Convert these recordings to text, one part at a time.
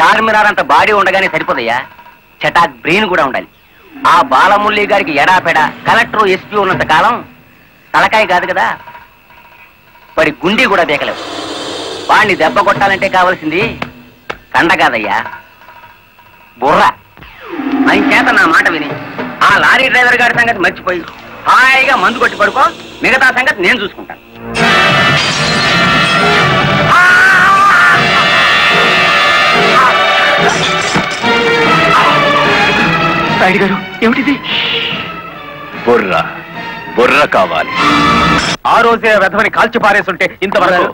చార్మినార్ అంత బాడీ ఉండగానే సరిపోదయ్యా, చటాక్ బ్రెయిన్ కూడా ఉండాలి. ఆ బాలమురళి గారికి ఎడాపెడ కలెక్టర్ ఎస్పీ ఉన్నంత కాలం తలకాయ కాదు కదా, వాడి గుండీ కూడా బేకలేవు. వాడిని దెబ్బ కొట్టాలంటే కావాల్సింది కండ కాదయ్యా, బుర్ర. చేత నా మాట విని ఆ లారీ డ్రైవర్ గారి సంగతి మర్చిపోయి హాయిగా మందు కొట్టి పడుకో, మిగతా సంగతి నేను చూసుకుంటాను. రాయుడు గారు, ఏమిటిది? బుర్ర బుర్ర కావాలి. ఆ రోజే వెధవని కాల్చి పారేస్తుంటే ఇంతవరకు.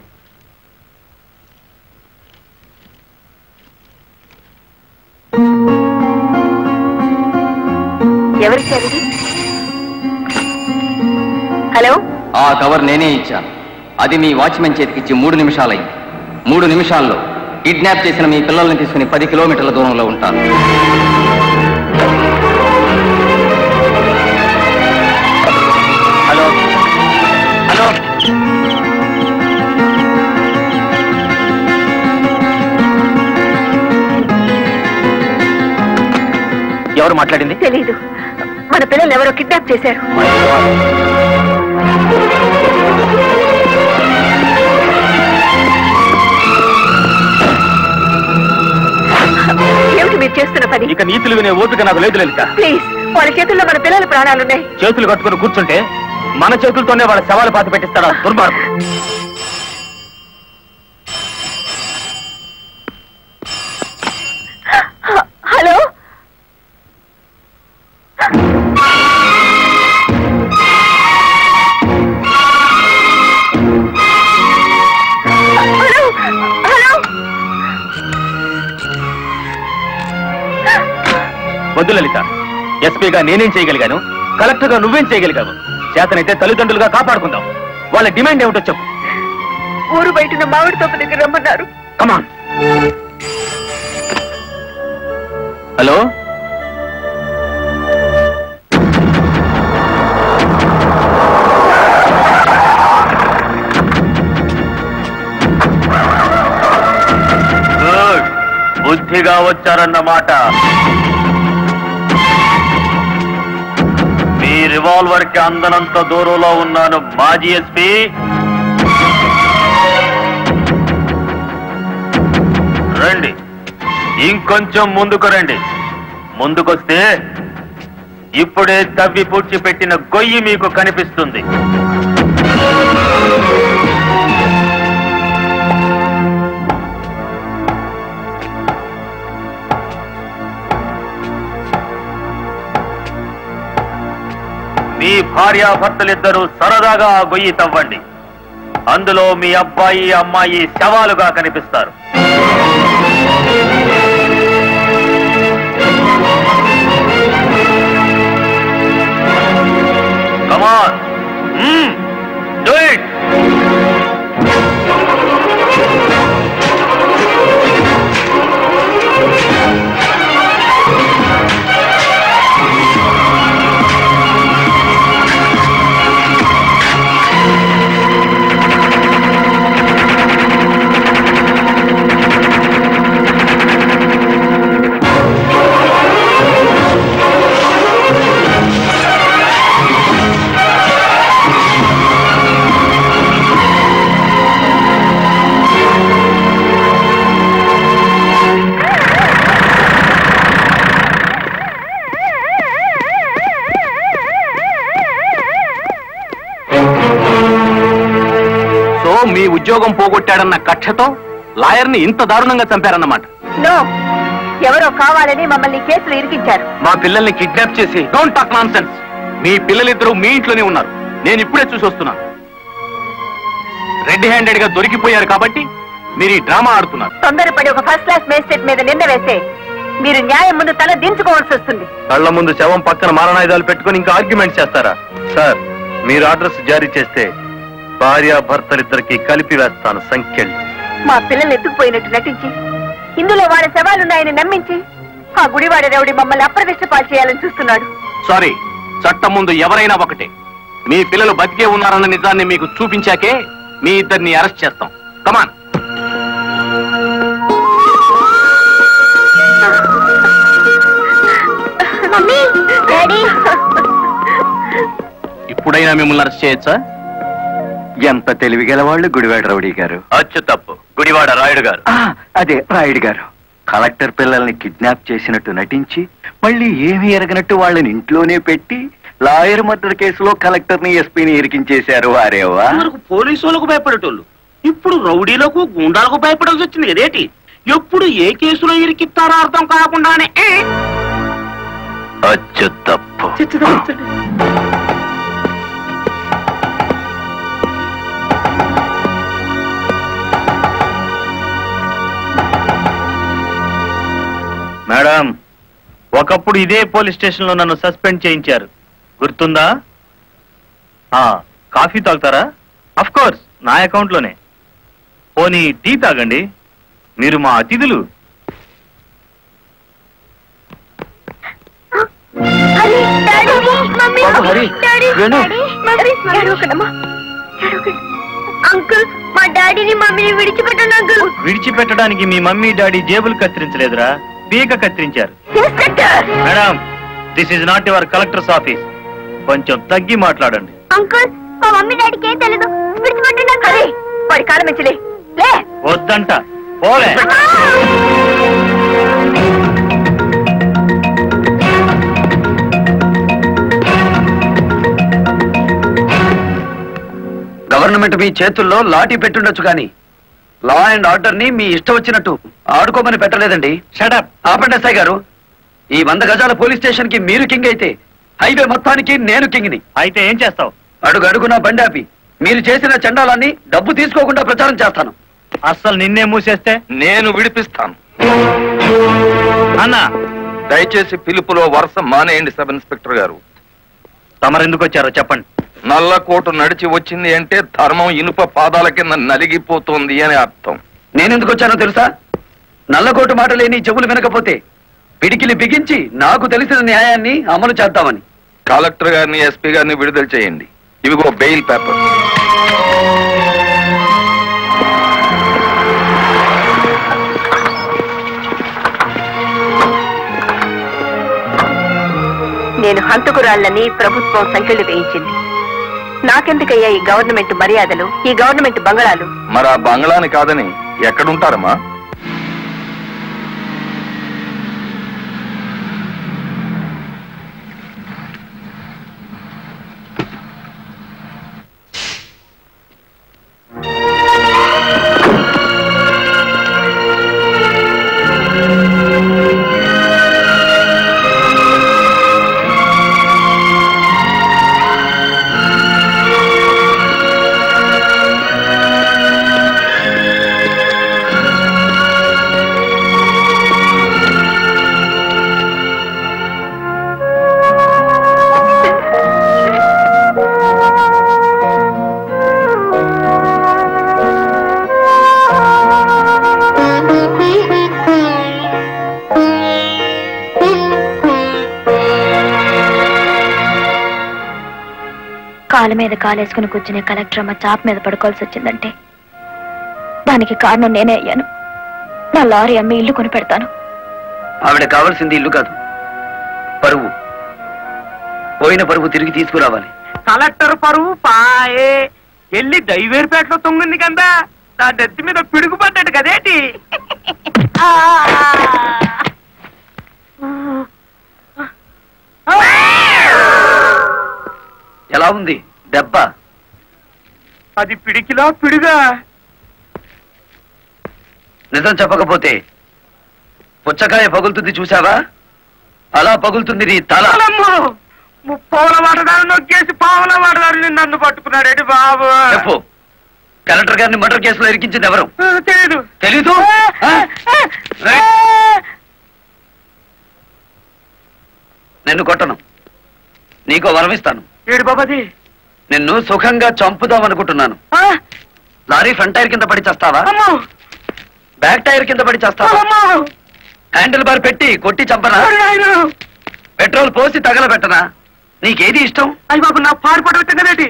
ఎవరిచ్చారు? హలో, ఆ కవర్ నేనే ఇచ్చాను. అది మీ వాచ్మెన్ చేతికిచ్చి 3 నిమిషాలైంది. 3 నిమిషాల్లో కిడ్నాప్ చేసిన మీ పిల్లల్ని తీసుకుని 10 కిలోమీటర్ల దూరంలో ఉంటాను. హలో హలో, ఎవరు మాట్లాడింది? తెలీదు. మన పిల్లలు ఎవరో కిడ్నాప్ చేశారు. ఏమిటి మీరు చేస్తున్న పని? ఇక నీతులు వినే ఓపిక నాకు లేదు లలిత. ప్లీజ్, వాళ్ళ చేతుల్లో మన పిల్లల ప్రాణాలున్నాయి. చేతులు కట్టుకుని కూర్చుంటే మన చేతులతోనే వాళ్ళ శవాలు పాతి పెట్టిస్తాడా దుర్మార్గుడు. హలో, వద్దు లలిత, ఎస్పీగా నేనేం చేయగలిగాను, కలెక్టర్గా నువ్వేం చేయగలిగావు? చేతనైతే తల్లిదండ్రులుగా కాపాడుకుందాం. వాళ్ళ డిమాండ్ ఏమిటో చెప్పు. ఊరు బయట మామిడి తోట దగ్గర రమ్మన్నారు. కమాన్. హలో, బుద్ధిగా వచ్చారన్నమాట. మీ రివాల్వర్ కి అందనంత దూరంలో ఉన్నాను మాజీ ఎస్పీ. రండి, ఇంకొంచెం ముందుకు రండి. ముందుకొస్తే ఇప్పుడే తవ్వి పూడ్చిపెట్టిన గొయ్యి మీకు కనిపిస్తుంది. మీ భార్యాభర్తలిద్దరూ సరదాగా ఆ గొయ్యి తవ్వండి. అందులో మీ అబ్బాయి అమ్మాయి శవాలుగా కనిపిస్తారు. కమాన్, డూ ఇట్. మీ ఉద్యోగం పోగొట్టాడన్న కక్షతో లాయర్ని ఇంత దారుణంగా చంపారన్నమాట. నో, ఎవరో కావాలని మమ్మల్ని కేసులు ఇరికించారు. మా పిల్లల్ని కిడ్నాప్ చేసి. Don't talk nonsense. మీ పిల్లలిద్దరూ మీ ఇంట్లోనే ఉన్నారు. నేను ఇప్పుడే చూసి వస్తున్నాను. రెడ్ హ్యాండెడ్ గా దొరికిపోయారు కాబట్టి మీరు ఈ డ్రామా ఆడుతున్నారు. తొందరపడి ఒక ఫస్ట్ క్లాస్ మేజిస్ట్రేట్ మీద నింద వేస్తే మీరు న్యాయం ముందు తల దించుకోవాల్సి వస్తుంది. కళ్ల ముందు శవం పక్కన మారణాయుధాలు పెట్టుకుని ఇంకా ఆర్గ్యుమెంట్ చేస్తారా? సార్, మీరు ఆర్డర్స్ జారీ చేస్తే భార్యాభర్తలిద్దరికి కలిపి వేస్తాను సంఖ్యలు. మా పిల్లలు ఎత్తుకుపోయినట్టు నటించి ఇందులో వాళ్ళ శవాలున్నాయని నమ్మించి ఆ గుడివాడ రౌడీ మమ్మల్ని అప్రదిష్ట పాలు చేయాలని చూస్తున్నాడు. సారీ, చట్టం ముందు ఎవరైనా ఒకటే. మీ పిల్లలు బతికే ఉన్నారన్న నిజాన్ని మీకు చూపించాకే మీ ఇద్దరిని అరెస్ట్ చేస్తాం. కమాన్. ఎవరైనా మిమ్మల్ని అరెస్ట్ చేయొచ్చా? ఎంత తెలివిగల వాళ్ళు గుడివాడ రౌడీ గారు. అచ్చు తప్పు, గుడివాడ రాయుడు గారు. అదే రాయుడు గారు. కలెక్టర్ పిల్లల్ని కిడ్నాప్ చేసినట్టు నటించి మళ్ళీ ఏమీ ఎరగనట్టు వాళ్ళని ఇంట్లోనే పెట్టి లాయర్ మర్డర్ కేసులో కలెక్టర్ ని ఎస్పీని ఇరికించేశారు. వారేవా పోలీసు వాళ్ళకు భయపడేటోళ్ళు ఇప్పుడు రౌడీలకు గుండాలకు భయపడాల్సి వచ్చింది కదేటి. ఎప్పుడు ఏ కేసులో ఇరికిస్తారో అర్థం కాకుండానే అచ్చు తప్పు. మేడం, ఒకప్పుడు ఇదే పోలీస్ స్టేషన్ లో నన్ను సస్పెండ్ చేయించారు, గుర్తుందా? కాఫీ తాగుతారా? అఫ్ కోర్స్, నా అకౌంట్ లోనే. పోనీ టీ తాగండి, మీరు మా అతిథులు. అంకుల్, మా డాడీని మమ్మీని విడిచిపెట్టండి అంకుల్. విడిచిపెట్టడానికి మీ మమ్మీ డాడీ జేబులు కత్తిరించలేదురా, పీక కత్తిరించారు. Madam, this is not your collector's office, కొంచెం తగ్గి మాట్లాడండి. అంకుల్, మా మమ్మీ డాడీకి ఏం తెలీదు, విడిచిపెట్టండి అంకుల్. వాడి కాలం మంచిలే. వద్దంట, పోలే. గవర్నమెంట్ మీ చేతుల్లో లాఠీ పెట్టుండొచ్చు కానీ లా అండ్ ఆర్డర్ ని మీ ఇష్టం వచ్చినట్టు ఆడుకోమని పెట్టలేదండి. షటప్. ఆపండి ఎస్ఐ గారు. ఈ 100 గజాల పోలీస్ స్టేషన్ కి మీరు కింగ్ అయితే హైవే మొత్తానికి నేను కింగ్ని. అయితే ఏం చేస్తావు? అడుగు అడుగున బండి ఆపి మీరు చేసిన చండాలాన్ని డబ్బు తీసుకోకుండా ప్రచారం చేస్తాను. అస్సలు నిన్నే మూసేస్తే నేను విడిపిస్తాను. అన్నా, దయచేసి పిలుపులో వరుస మానేయండి సబ్ ఇన్స్పెక్టర్ గారు. తమరెందుకు వచ్చారో చెప్పండి. నల్లకోటు నడిచి వచ్చింది అంటే ధర్మం ఇనుప పాదాల కింద నలిగిపోతుంది అని అర్థం. నేనెందుకు వచ్చానో తెలుసా? నల్లకోటు మాట లేని చెవులు వినకపోతే పిడికిలి బిగించి నాకు తెలిసిన న్యాయాన్ని అమలు చేద్దామని. కలెక్టర్ గారిని, ఎస్పీ గారిని విడుదల చేయండి. ఇవిగో బెయిల్ పేపర్. నేను హంతకురాళ్లని ప్రభుత్వం సంఖ్యలు వేయించింది. నాకెందుకయ్యా ఈ గవర్నమెంట్ మర్యాదలు, ఈ గవర్నమెంట్ బంగళాలు? మరి ఆ బంగ్లాని కాదని ఎక్కడుంటారమ్మా? కాళ్ళ మీద కాలేసుకుని కూర్చునే కలెక్టర్ అమ్మ చాప్ మీద పడుకోవాల్సి వచ్చిందంటే దానికి కారణం నేనే అయ్యాను. నా లారీ అమ్మి ఇల్లు కొని పెడతాను. ఆవిడ కావాల్సింది ఇల్లు కాదు, పరువు. పోయిన పరువు తిరిగి తీసుకురావాలి. కలెక్టర్ పరువు పాయే ఎల్లి దైవేరుపేటలో తొంగింది కదా, నా నెత్తి మీద పిడుగు పడ్డాడు కదేటి. ఎలా ఉంది దెబ్బ? అది పిడికిలా పిడుగా? నిజం చెప్పకపోతే పుచ్చకాయ పగులుతుంది చూసావా, అలా పగులుతుంది నీ తల. ముప్పావుల వాటదారు నొక్కేసి పావుల వాటదారుని నన్ను పట్టుకున్నాడేటి బాబు. చెప్పు, కలెక్టర్ గారిని మర్డర్ కేసులో ఇరికించింది ఎవరు? తెలీదు. తెలీదు? నిన్ను కొట్టను, నీకో వరమిస్తాను. ఏడు బాబాది, నిన్ను సుఖంగా చంపుదామనుకుంటున్నాను. లారీ ఫ్రంట్ టైర్ కింద పడి చేస్తావా, బ్యాక్ టైర్ కింద పడి చేస్తావా? హ్యాండిల్ బార్ పెట్టి కొట్టి చంపనా, పెట్రోల్ పోసి తగలబెట్టనా? నీకేది ఇష్టం? అయ్యి బాబు, నా పాడుపడ వచ్చేది.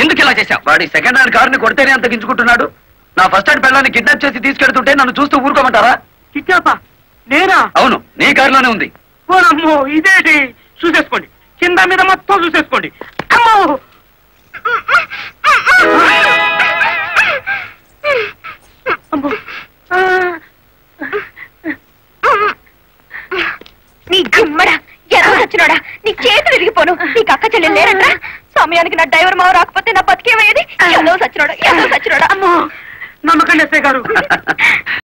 ఎందుకు ఇలా చేశావు? వాడి సెకండ్ హ్యాండ్ కారుని కొడితేనే అంత గించుకుంటున్నాడు. నా ఫస్ట్ హ్యాండ్ పిల్లని కిడ్నాప్ చేసి తీసుకెళ్తుంటే నన్ను చూస్తూ ఊరుకోమంటారా? కిడ్నాపా? నేనా? అవును, నీ కారులోనే ఉంది. ఓనమ్మో, ఇదేంటి? చూసేసుకోండి, కింద మీద మొత్తం చూసేసుకోండి. అమ్మో, అమ్మో. నీ గుమ్మడా ఎలా వచ్చినాడా? నీ చేతులు విరిగిపోను. నీకు అక్క చెల్లెలు లేరంట. సమయానికి నా డ్రైవర్ మావ రాకపోతే నా బతికేమయ్యేది. ఎలా సచ్చినాడా? అమ్మో, నమ్మకండి ఎస్ఐ గారు.